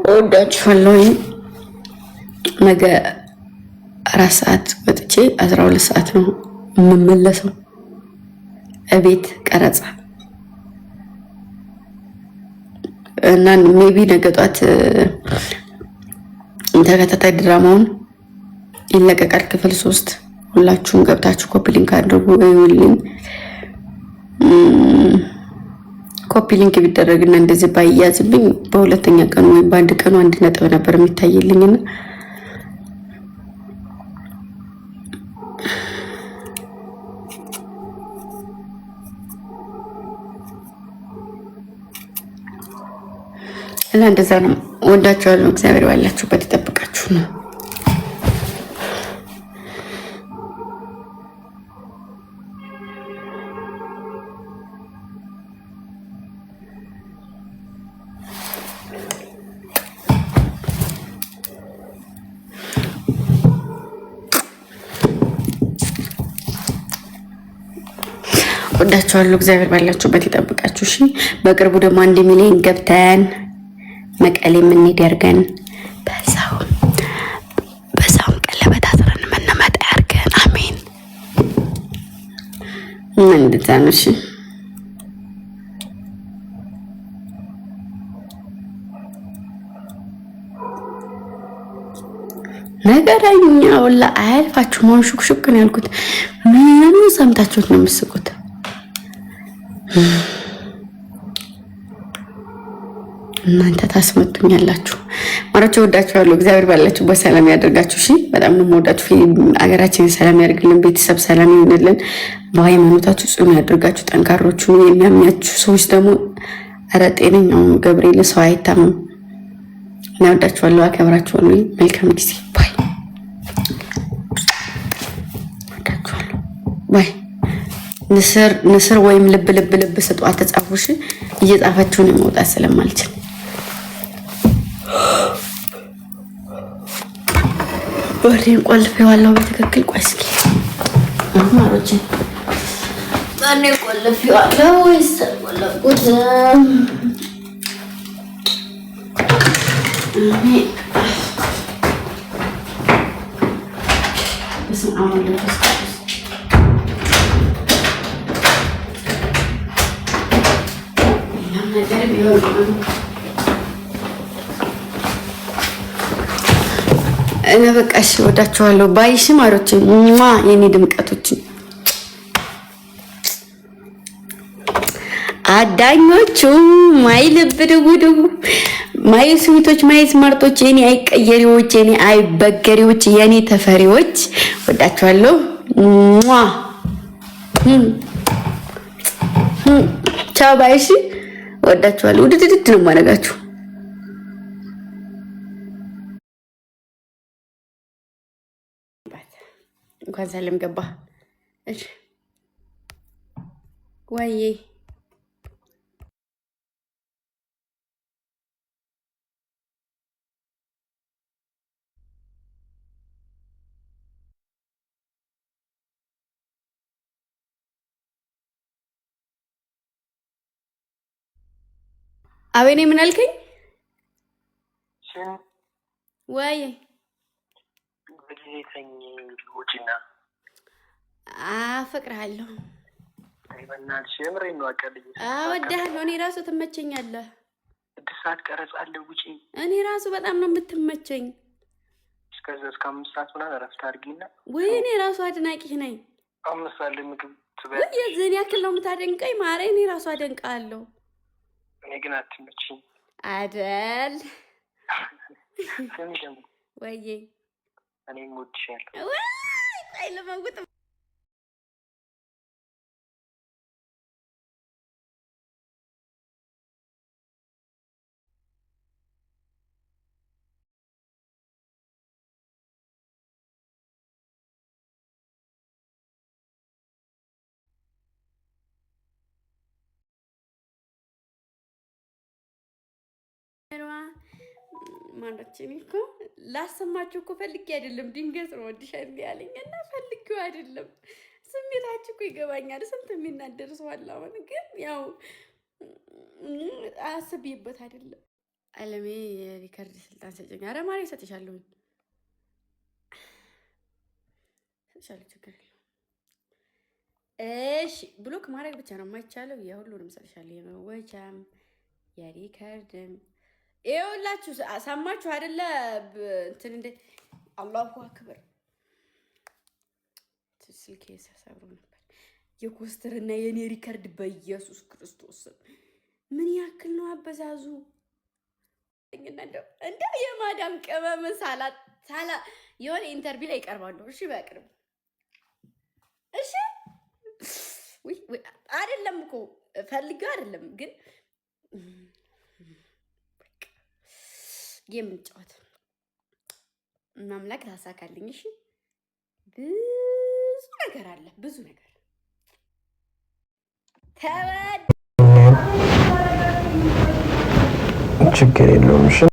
እወዳችኋለሁ። ነገ 4 ሰዓት ወጥቼ 12 ሰዓት ነው የምመለሰው እቤት ቀረጻ እና ሜቢ ነገ ጧት ተከታታይ ድራማውን ይለቀቃል። ክፍል 3 ሁላችሁም ገብታችሁ ኮፒ ሊንክ አድርጉ። ይውልኝ ኮፒ ሊንክ ቢደረግና እንደዚህ ባይያዝብኝ በሁለተኛ ቀኑ ወይ በአንድ ቀኑ 1 ነጥብ ነበር የሚታይልኝና እና እንደዛ ነው። ወዳችኋለሁ። እግዚአብሔር ባላችሁበት ይጠብቃችሁ ነው። ወዳችኋለሁ። እግዚአብሔር ባላችሁበት ይጠብቃችሁ። እሺ። በቅርቡ ደግሞ 1 ሚሊዮን ገብተን መቀሌ የምንሄድ ያርገን። በዛውም ቀለበት አስረን የምንመጣ ያርገን። አሜን። እንደዛ ነው። እሺ። ነገረኛ ወላ አያልፋችሁ መሆን ሹክሹክ ነው ያልኩት። ምኑ ሰምታችሁት ነው የምትስቁት? እናንተ ታስመጡኛላችሁ። ማራቸው ወዳችኋለሁ። እግዚአብሔር ባላችሁ በሰላም ያደርጋችሁ። እሺ። በጣም ነው የምወዳችሁ። አገራችንን ሰላም ያደርግልን፣ ቤተሰብ ሰላም ይሆንልን፣ በሃይማኖታችሁ ጽኑ ያደርጋችሁ፣ ጠንካሮቹ። የሚያምኛችሁ ሰዎች ደግሞ ኧረ ጤነኛው ገብርኤል ሰው አይታምም። እና ወዳችኋለሁ፣ አከብራችኋለሁ። መልካም ጊዜ። ባይ። ወዳችኋለሁ። ባይ። ንስር ወይም ልብ ልብ ልብ ስጡ። አትጻፉሽ። እየጻፋችሁ ነው መውጣት ስለማልችል በሬን ቆልፌዋለሁ በትክክል። ቆይ እስኪ ማሮቼ በሬን ቆልፌዋለሁ ወይስ አልቆለፍኩትም? እኔ በቃ እሺ፣ ወዳችኋለሁ። ባይሽ ማሮቼ የኔ ድምቀቶች አዳኞቹ ማይ ልብ ድውድው ማይ ስዊቶች ማይ ስማርቶች የኔ አይቀየሪዎች የኔ አይበገሪዎች የኔ ተፈሪዎች ወዳችኋለሁ። ቻው ባይሽ ወዳችኋለሁ። ውድድድ ነው ማረጋችሁ። እንኳን ሰላም ገባ። እሺ ወይዬ አቤኔ ምን አልከኝ? ወይ አፈቅርሃለሁ። እወድሃለሁ። እኔ ራሱ ትመቸኛለህ። 6 ሰዓት ቀረጻለሁ። ውጪ። እኔ ራሱ በጣም ነው የምትመቸኝ። እስከዛ እስከ 5 ሰዓት ምናምን እረፍት አድርጊና። ወይ እኔ ራሱ አድናቂህ ነኝ። 5 ሰዓት ላይ ምግብ ትበያለሽ። ወይ የዚህን ያክል ነው የምታደንቀኝ? ማርያም እኔ ራሱ አደንቃለሁ። እኔ ግን አትመችኝ አይደል? ወይዬ እኔም እወድሻለሁ። ወይ ቆይ ለመውጥ ማንዳችን እኮ ላሰማችሁ እኮ ፈልጌ አይደለም፣ ድንገት ነው ወድሻለሁ ያለኝ እና ፈልጌው አይደለም። ስሜታችሁ እኮ ይገባኛል። ስንት የሚናደር ሰው አለ። አሁን ግን ያው አስቤበት አይደለም። አለሜ የሪከርድ ስልጣን ሰጭኝ። አረ ማሪ ሰጥሻለሁ፣ ሰጥሻለሁ፣ ችግር የለውም። እሺ ብሎክ ማድረግ ብቻ ነው የማይቻለው። የሁሉንም ሰጥሻለሁ፣ የመወቻም የሪከርድም። ይኸውላችሁ ሰማችሁ አይደለ? እንትን እንደ አላሁ አክበር ስልኬ ሰብሮ ነበር። የኮስተርና የኔ ሪከርድ በኢየሱስ ክርስቶስ ምን ያክል ነው አበዛዙ? እንደው የማዳም ቅመም ሳላ የሆነ ኢንተርቪው ላይ ይቀርባሉ። እሺ በቅርብ እሺ። አይደለም እኮ ፈልጌው አይደለም፣ ግን የምንጫወት ማምላክ ታሳካልኝ። እሺ ብዙ ነገር አለ፣ ብዙ ነገር ችግር የለውም።